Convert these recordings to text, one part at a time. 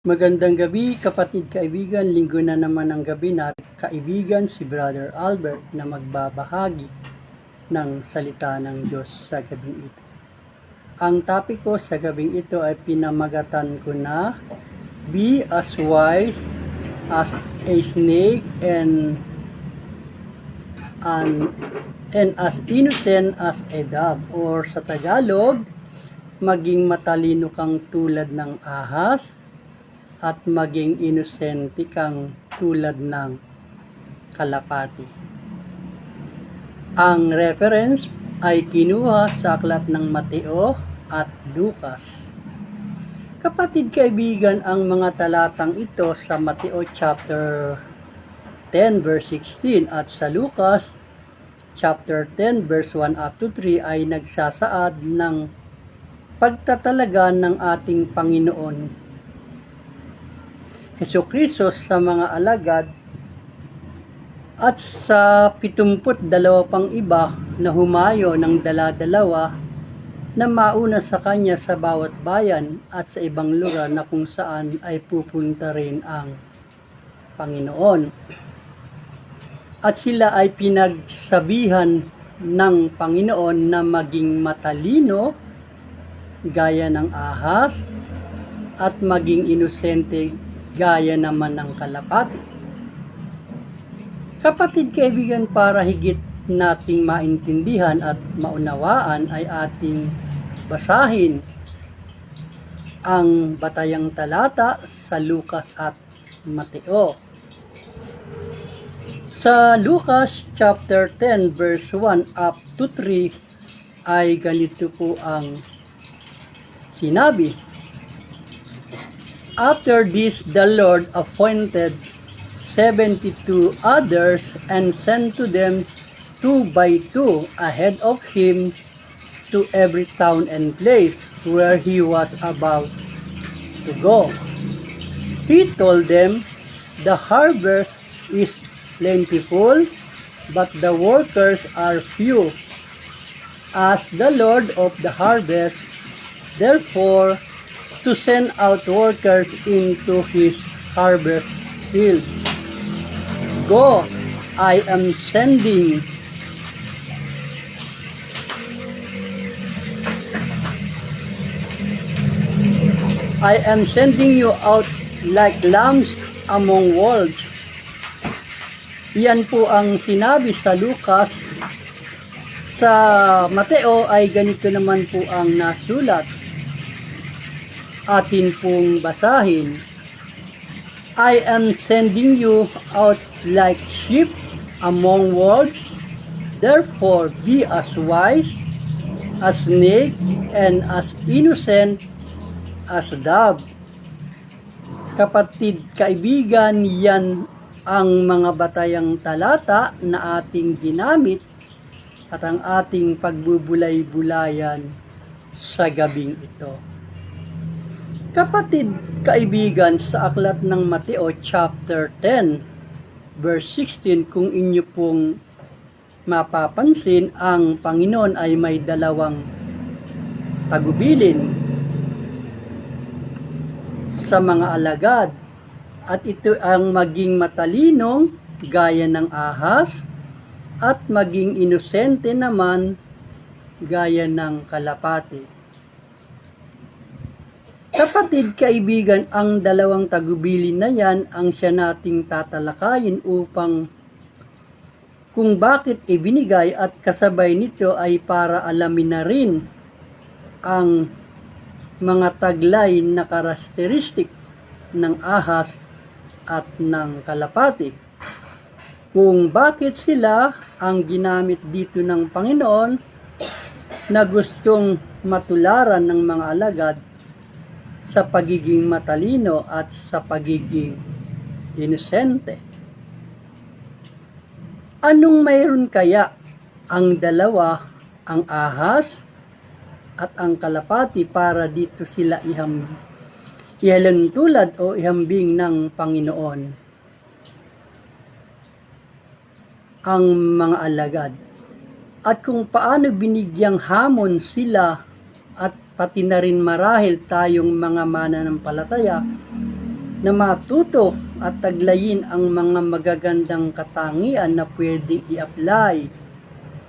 Magandang gabi kapatid kaibigan, linggo na naman ang gabi na kaibigan si Brother Albert na magbabahagi ng salita ng Diyos sa gabing ito. Ang topic ko sa gabing ito ay pinamagatan ko na Be as wise as a snake and as innocent as a dove, or sa Tagalog, maging matalino kang tulad ng ahas at maging inosente kang tulad ng kalapati. Ang reference ay kinuha sa aklat ng Mateo at Lucas. Kapatid kaibigan, ang mga talatang ito sa Mateo chapter 10 verse 16 at sa Lucas chapter 10 verse 1 up to 3 ay nagsasaad ng pagtatalaga ng ating Panginoon Hesukristo sa mga alagad at sa 72 pang iba na humayo ng dala-dalawa na mauna sa kanya sa bawat bayan at sa ibang lugar na kung saan ay pupunta rin ang Panginoon. At sila ay pinagsabihan ng Panginoon na maging matalino gaya ng ahas at maging inosente gaya naman ng kalapati. Kapatid kaibigan, para higit nating maintindihan at maunawaan ay ating basahin ang batayang talata sa Lucas at Mateo. Sa Lucas chapter 10 verse 1 up to 3 ay ganito po ang sinabi. After this, the Lord appointed 72 others and sent to them 2 by 2 ahead of him to every town and place where he was about to go. He told them, the harvest is plentiful, but the workers are few. Ask the Lord of the harvest, therefore, to send out workers into his harvest field. Go, I am sending you out like lambs among wolves. Yan po ang sinabi sa Lucas. Sa Mateo ay ganito naman po ang nasulat. Atin pong basahin. I am sending you out like sheep among wolves. Therefore, be as wise as snake and as innocent as dove. Kapatid kaibigan, yan ang mga batayang talata na ating ginamit at ang ating pagbubulay-bulayan sa gabing ito. Kapatid kaibigan, sa aklat ng Mateo chapter 10 verse 16, kung inyo pong mapapansin, ang Panginoon ay may dalawang tagubilin sa mga alagad, at ito ang maging matalinong gaya ng ahas at maging inosente naman gaya ng kalapati. Kapatid kaibigan, ang dalawang tagubilin na yan ang siya nating tatalakayin upang kung bakit ibinigay, at kasabay nito ay para alamin na rin ang mga taglay na karakteristik ng ahas at ng kalapati. Kung bakit sila ang ginamit dito ng Panginoon na gustong matularan ng mga alagad sa pagiging matalino at sa pagiging inosente. Anong mayroon kaya ang dalawa, ang ahas at ang kalapati, para dito sila ihalintulad o ihambing ng Panginoon ang mga alagad? At kung paano binigyang hamon sila at pati na rin marahil tayong mga mananampalataya na matuto at taglayin ang mga magagandang katangian na pwedeng i-apply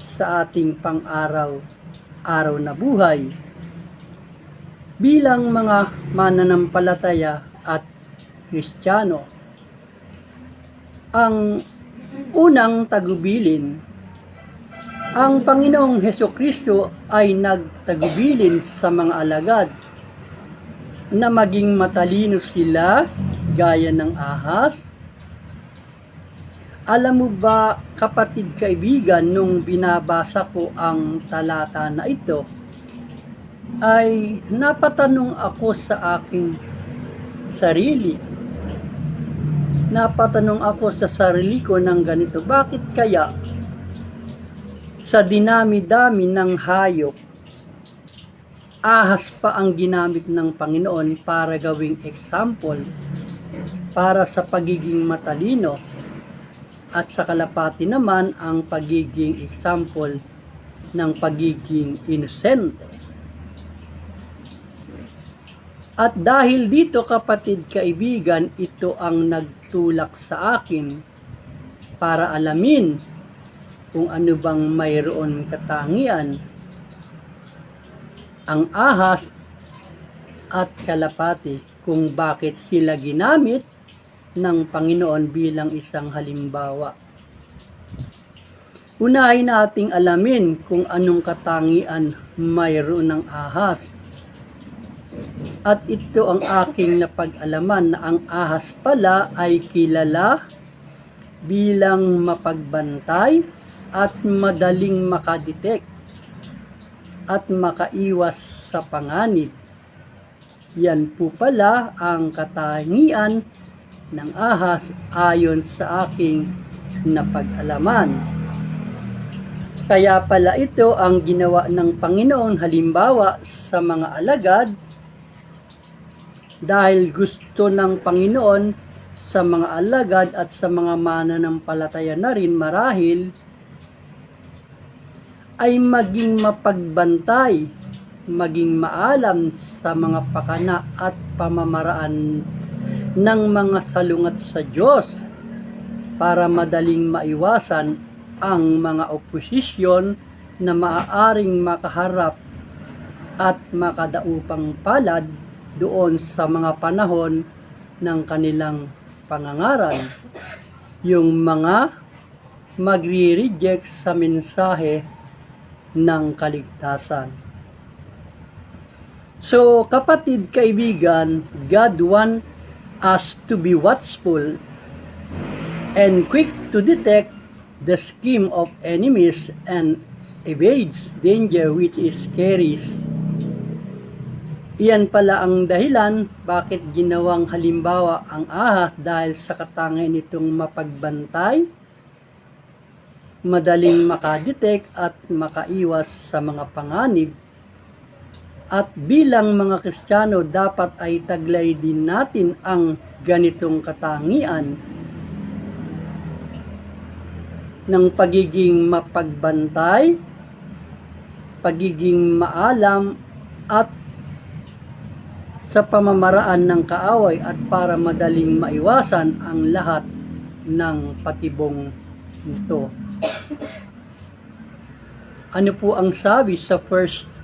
sa ating pang-araw-araw na buhay bilang mga mananampalataya at Kristiyano. Ang unang tagubilin, ang Panginoong Hesukristo ay nagtagubilin sa mga alagad na maging matalino sila gaya ng ahas. Alam mo ba, kapatid kaibigan, nung binabasa ko ang talata na ito, ay napatanong ako sa aking sarili. Napatanong ako sa sarili ko ng ganito, bakit kaya sa dinami-dami ng hayop, ahas pa ang ginamit ng Panginoon para gawing example para sa pagiging matalino, at sa kalapati naman ang pagiging example ng pagiging inosente. At dahil dito, kapatid kaibigan, ito ang nagtulak sa akin para alamin kung ano bang mayroon katangian ang ahas at kalapati, kung bakit sila ginamit ng Panginoon bilang isang halimbawa. Unahin nating alamin kung anong katangian mayroon ng ahas. At ito ang aking napag-alaman, na ang ahas pala ay kilala bilang mapagbantay at madaling makadetect at makaiwas sa panganib. Yan po pala ang katangian ng ahas ayon sa aking napag-alaman. Kaya pala ito ang ginawa ng Panginoon halimbawa sa mga alagad, dahil gusto ng Panginoon sa mga alagad at sa mga mananampalataya na rin marahil ay maging mapagbantay, maging maalam sa mga pakana at pamamaraan ng mga salungat sa Diyos para madaling maiwasan ang mga oposisyon na maaaring makaharap at makadaupang palad doon sa mga panahon ng kanilang pangangaral, yung mga magre-reject sa mensahe ng kaligtasan. So, kapatid kaibigan, God wants us to be watchful and quick to detect the scheme of enemies and evades danger which is carries. Iyan pala ang dahilan bakit ginawang halimbawa ang ahas, dahil sa katangian nitong mapagbantay, madaling makadetect at makaiwas sa mga panganib. At bilang mga Kristiyano, dapat ay taglay din natin ang ganitong katangian ng pagiging mapagbantay, pagiging maalam, at sa pamamaraan ng kaaway, at para madaling maiwasan ang lahat ng patibong nito. Ano po ang sabi sa 1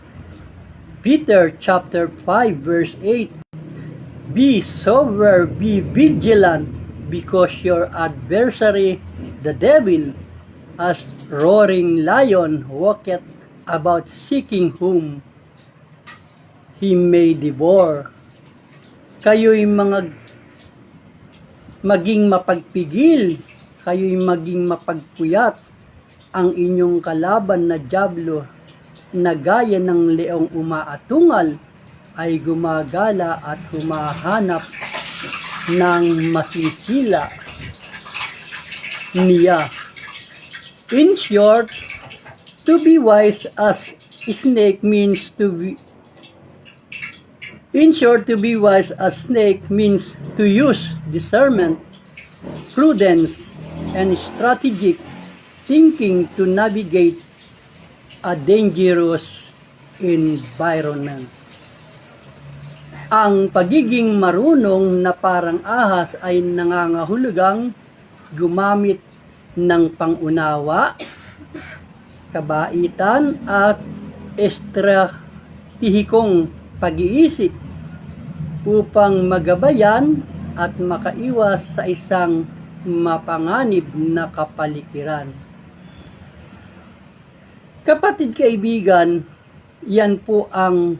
Peter chapter 5 verse 8? Be sober, be vigilant, because your adversary, the devil, as roaring lion, walketh about seeking whom he may devour. Kayo'y maging mapagpigil, kayo'y maging mapagpuyat. Ang inyong kalaban na dyablo, na gaya ng leong umaatungal, ay gumagala at humahanap ng masisila niya. In short, to be wise as a snake means to be to use discernment, prudence, and strategic thinking to navigate a dangerous environment. Ang pagiging marunong na parang ahas ay nangangahulugang gumamit ng pangunawa, kabaitan at estratehikong pag-iisip upang magabayan at makaiwas sa isang mapanganib na kapaligiran. Kapatid kaibigan, yan po ang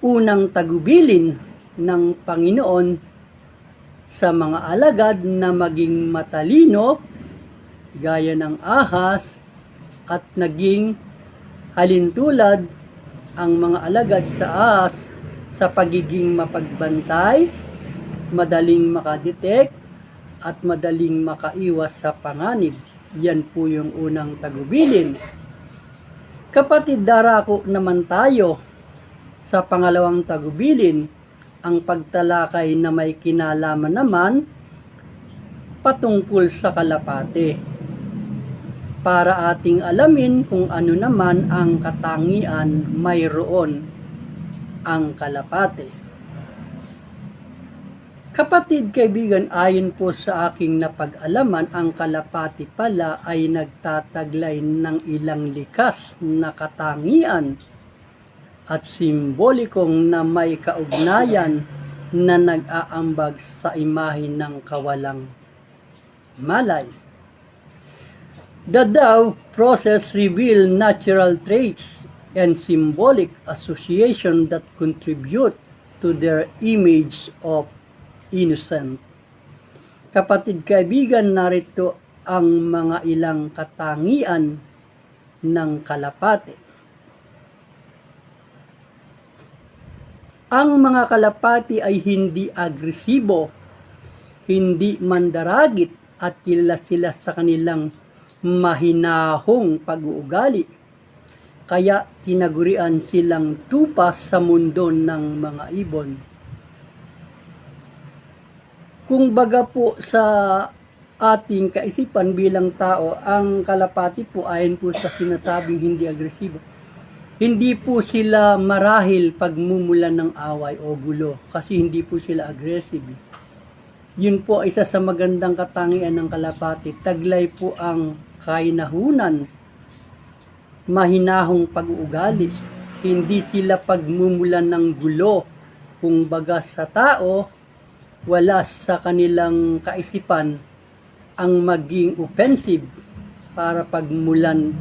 unang tagubilin ng Panginoon sa mga alagad na maging matalino gaya ng ahas at naging halintulad ang mga alagad sa ahas sa pagiging mapagbantay, madaling makadetect at madaling makaiwas sa panganib. Yan po yung unang tagubilin. Kapatid, darako naman tayo sa pangalawang tagubilin, ang pagtalakay na may kinalaman naman patungkol sa kalapate, para ating alamin kung ano naman ang katangian mayroon ang kalapate. Kapatid kaibigan, ayon po sa aking napag-alaman, ang kalapati pala ay nagtataglay ng ilang likas na katangian at simbolikong na may kaugnayan na nag-aambag sa imahe ng kawalang malay. The Dao process reveal natural traits and symbolic association that contribute to their image of innocent. Kapatid kaibigan, narito ang mga ilang katangian ng kalapate. Ang mga kalapati ay hindi agresibo, hindi mandaragit at kilala sila sa kanilang mahinahong pag-uugali. Kaya tinagurian silang tupa sa mundo ng mga ibon. Kung baga po sa ating kaisipan bilang tao, ang kalapati po ayon po sa sinasabing hindi agresibo. Hindi po sila marahil pagmumulan ng away o gulo kasi hindi po sila aggressive. Yun po isa sa magandang katangian ng kalapati. Taglay po ang kainahunan, mahinahong pag-uugali. Hindi sila pagmumulan ng gulo. Kung baga sa tao, wala sa kanilang kaisipan ang maging offensive para pagmulan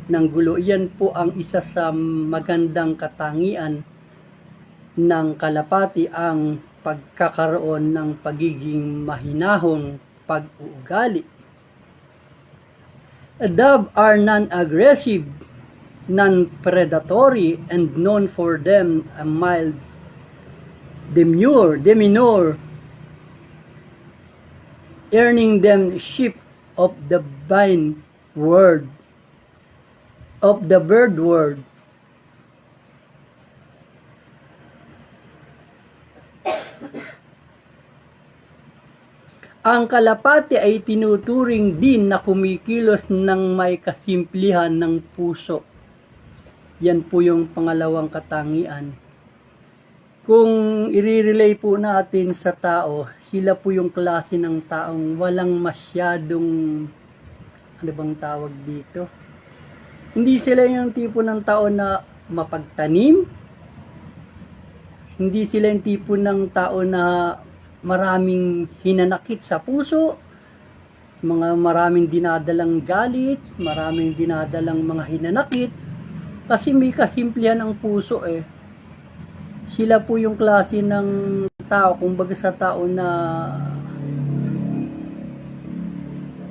ng gulo. Iyan po ang isa sa magandang katangian ng kalapati, ang pagkakaroon ng pagiging mahinahong pag-uugali. Dove are non-aggressive, non-predatory, and known for them a mild demeanor, earning them sheep of the bird world. Ang kalapati ay tinuturing din na kumikilos ng may kasimplihan ng puso. Yan po yung pangalawang katangian. Kung i-relay po natin sa tao, sila po yung klase ng taong walang masyadong, ano bang tawag dito? Hindi sila yung tipo ng tao na mapagtanim. Hindi sila yung tipo ng tao na maraming hinanakit sa puso, maraming dinadalang galit, maraming dinadalang mga hinanakit, kasi may kasimplihan ang puso eh. Sila po yung klase ng tao, kumbaga sa tao na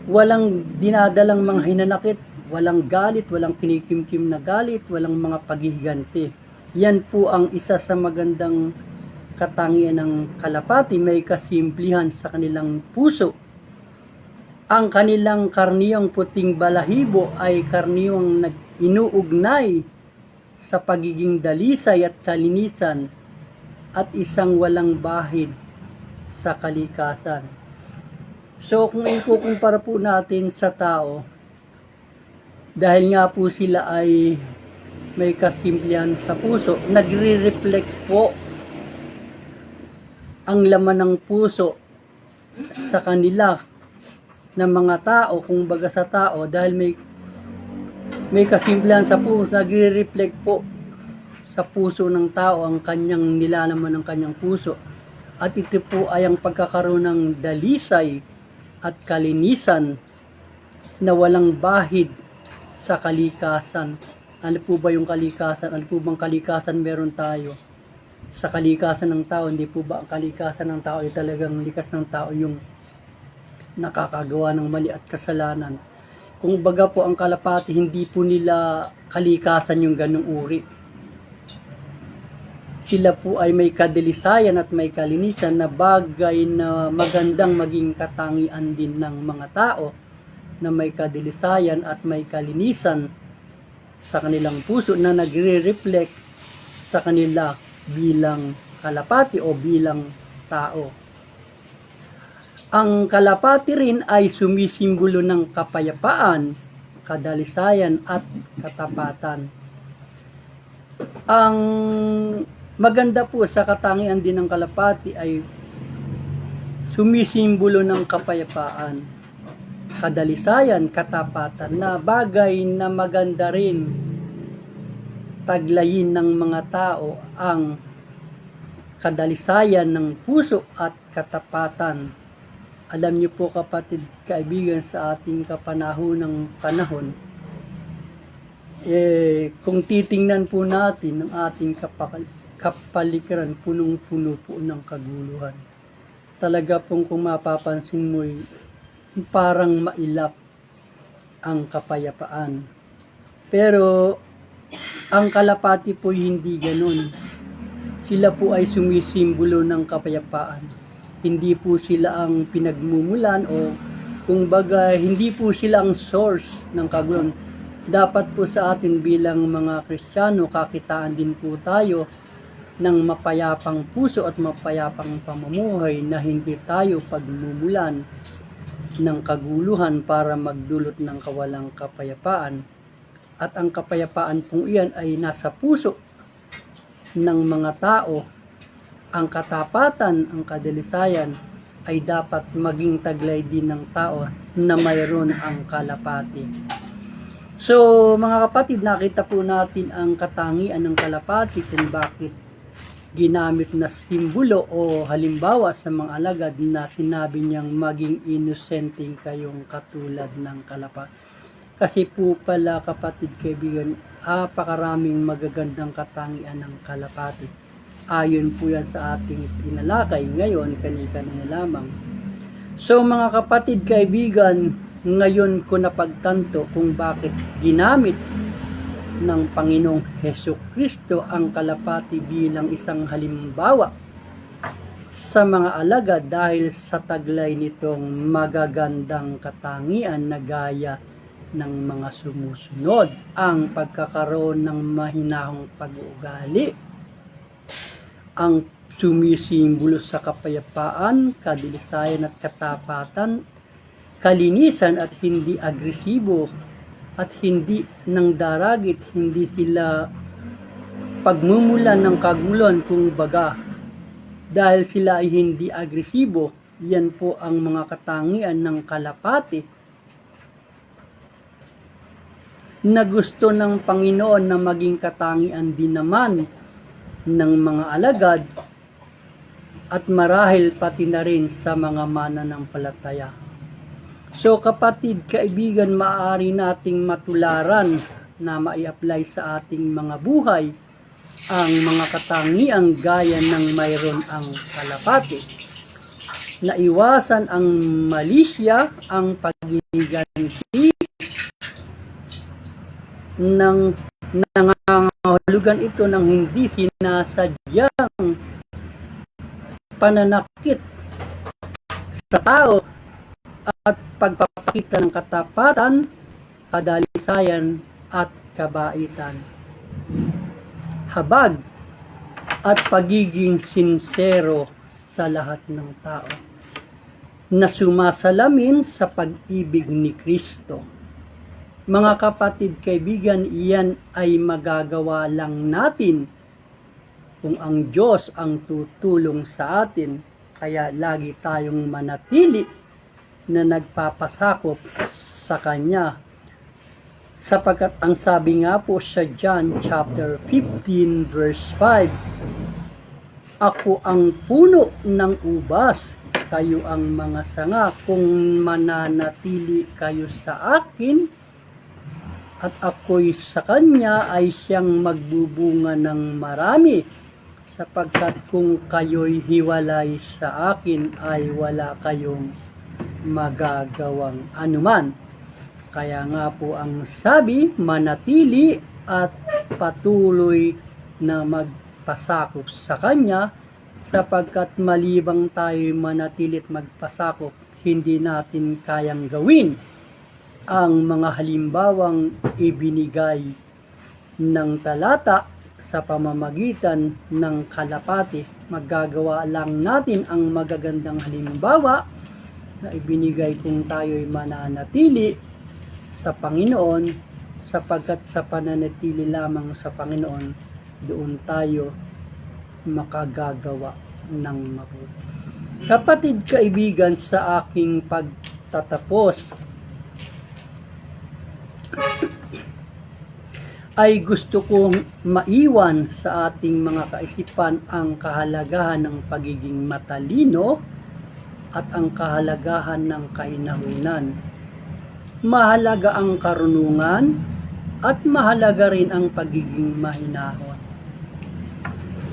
walang dinadalang mga hinanakit, walang galit, walang kinikimkim na galit, walang mga paghihiganti. Yan po ang isa sa magandang katangian ng kalapati, may kasimplihan sa kanilang puso. Ang kanilang karniyang puting balahibo ay karniyang inuugnay sa pagiging dalisay at kalinisan at isang walang bahid sa kalikasan. So kung ikukumpara po natin sa tao, dahil nga po sila ay may kasimplihan sa puso, nagre-reflect po ang laman ng puso sa kanila ng mga tao, kung baga sa tao, dahil may kasimplihan sa puso, nagre-reflect po sa puso ng tao ang kanyang nilalaman ng kanyang puso. At ito po ay ang pagkakaroon ng dalisay at kalinisan na walang bahid sa kalikasan. Ano po ba yung kalikasan? Ano po bang kalikasan meron tayo? Sa kalikasan ng tao, hindi po ba ang kalikasan ng tao ay talagang likas ng tao yung nakakagawa ng mali at kasalanan? Kung baga po ang kalapati, hindi po nila kalikasan yung ganung uri. Sila po ay may kadilisayan at may kalinisan na bagay na magandang maging katangian din ng mga tao na may kadilisayan at may kalinisan sa kanilang puso na nagre-reflect sa kanila bilang kalapati o bilang tao. Ang kalapati rin ay sumisimbolo ng kapayapaan, kadalisayan at katapatan. Ang maganda po sa katangian din ng kalapati ay sumisimbolo ng kapayapaan, kadalisayan, katapatan na bagay na maganda rin taglayin ng mga tao ang kadalisayan ng puso at katapatan. Alam niyo po kapatid, kaibigan, sa ating panahon, kung titingnan po natin ang ating kapaligiran, punong-puno po ng kaguluhan. Talaga pong kung mapapansin mo, parang mailap ang kapayapaan. Pero ang kalapati po hindi ganun. Sila po ay sumisimbolo ng kapayapaan. Hindi po sila ang pinagmumulan o kung baga hindi po sila ang source ng kaguluhan. Dapat po sa atin bilang mga Kristiyano, kakitaan din po tayo ng mapayapang puso at mapayapang pamumuhay na hindi tayo pagmumulan ng kaguluhan para magdulot ng kawalang kapayapaan. At ang kapayapaan pong iyan ay nasa puso ng mga tao. Ang katapatan, ang kadalisayan ay dapat maging taglay din ng tao na mayroon ang kalapati. So mga kapatid, nakita po natin ang katangian ng kalapati kung bakit ginamit na simbolo o halimbawa sa mga alagad na sinabi niyang maging inosenteng kayong katulad ng kalapati. Kasi po pala kapatid, kaibigan, apakaraming magagandang katangian ng kalapati. Ayon po yan sa ating pinalakay ngayon, kanina lamang. So mga kapatid, kaibigan, ngayon ko napagtanto kung bakit ginamit ng Panginoong Hesukristo ang kalapati bilang isang halimbawa sa mga alagad dahil sa taglay nitong magagandang katangian na gaya ng mga sumusunod: ang pagkakaroon ng mahinahong pag-uugali, ang sumisimbolo sa kapayapaan, kadilisayan at katapatan, kalinisan at hindi agresibo at hindi nang daragit, hindi sila pagmumulan ng kaguluhan kung baga. Dahil sila ay hindi agresibo, yan po ang mga katangian ng kalapati na gusto ng Panginoon na maging katangian din naman ng mga alagad at marahil pati na rin sa mga mananampalataya. So kapatid, kaibigan, maaari nating matularan na mai-apply sa ating mga buhay ang mga katangiang gaya ng mayroon ang kalapati. Naiwasan ang malisya, ang pagiganti ng nangangahulugan ito ng hindi sinasadyang pananakit sa tao at pagpapakita ng katapatan, kadalisayan at kabaitan. Habag at pagiging sinsero sa lahat ng tao na sumasalamin sa pag-ibig ni Kristo. Mga kapatid, kaibigan, iyan ay magagawa lang natin kung ang Diyos ang tutulong sa atin Kaya lagi tayong manatili na nagpapasakop sa Kanya. Sapagkat ang sabi nga po sa John chapter 15 verse 5, Ako ang puno ng ubas, kayo ang mga sanga. Kung mananatili kayo sa akin at ako'y sa Kanya, ay siyang magbubunga ng marami. Sapagkat kung kayo'y hiwalay sa akin, ay wala kayong magagawang anuman. Kaya nga po ang sabi, manatili at patuloy na magpasakop sa Kanya, sapagkat malibang tayo manatili at magpasakop, hindi natin kayang gawin ang mga halimbawang ibinigay ng talata sa pamamagitan ng kalapati. Magagawa lang natin ang magagandang halimbawa na ibinigay kung tayo'y mananatili sa Panginoon, sapagkat sa pananatili lamang sa Panginoon, doon tayo makagagawa ng mabuti. Kapatid, kaibigan, sa aking pagtatapos, ay gusto kong maiwan sa ating mga kaisipan ang kahalagahan ng pagiging matalino at ang kahalagahan ng kainahunan. Mahalaga ang karunungan at mahalaga rin ang pagiging mahinahon.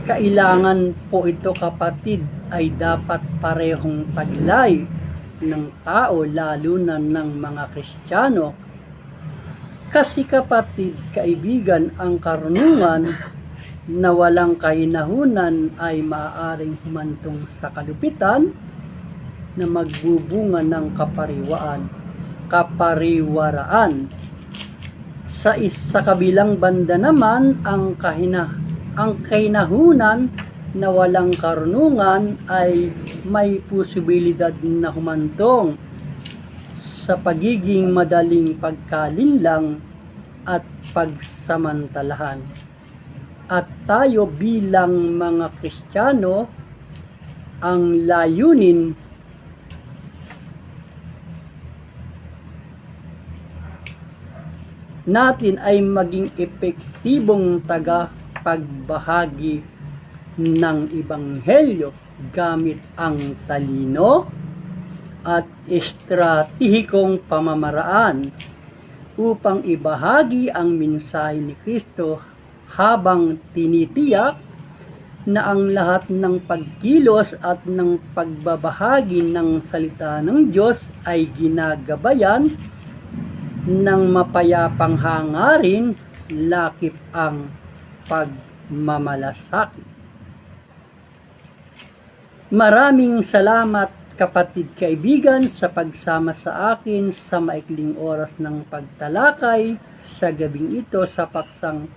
Kailangan po ito, kapatid, ay dapat parehong taglay ng tao, lalo na ng mga Kristiyano. Kasi kapatid, kaibigan, ang karunungan na walang kahinahunan ay maaaring humantong sa kalupitan na magbubunga ng kapariwaraan. Sa kabilang banda naman, ang kahinahunan na walang karunungan ay may posibilidad na humantong sa pagiging madaling pagkalinlang at pagsamantalahan. At tayo bilang mga Kristiyano, ang layunin natin ay maging epektibong tagapagbahagi ng Ebanghelyo gamit ang talino at estratehikong pamamaraan upang ibahagi ang mensahe ni Kristo, habang tinitiyak na ang lahat ng pagkilos at ng pagbabahagi ng salita ng Diyos ay ginagabayan ng mapayapang hangarin, lakip ang pagmamalasakit. Maraming salamat, kapatid, kaibigan, sa pagsama sa akin sa maikling oras ng pagtalakay sa gabing ito sa paksang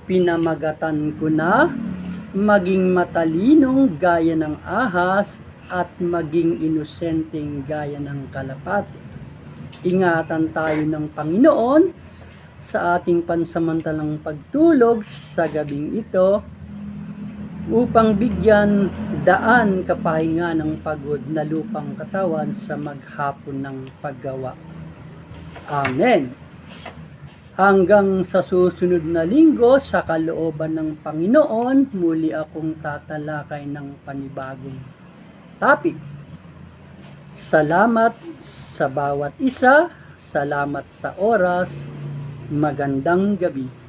pinamagatan ko na maging matalinong gaya ng ahas at maging inosenteng gaya ng kalapati. Ingatan tayo ng Panginoon sa ating pansamantalang pagtulog sa gabing ito, upang bigyan daan kapahinga ng pagod na lupang katawan sa maghapon ng paggawa. Amen. Hanggang sa susunod na linggo, sa kalooban ng Panginoon, muli akong tatalakay ng panibagong topic. Salamat sa bawat isa, salamat sa oras, magandang gabi.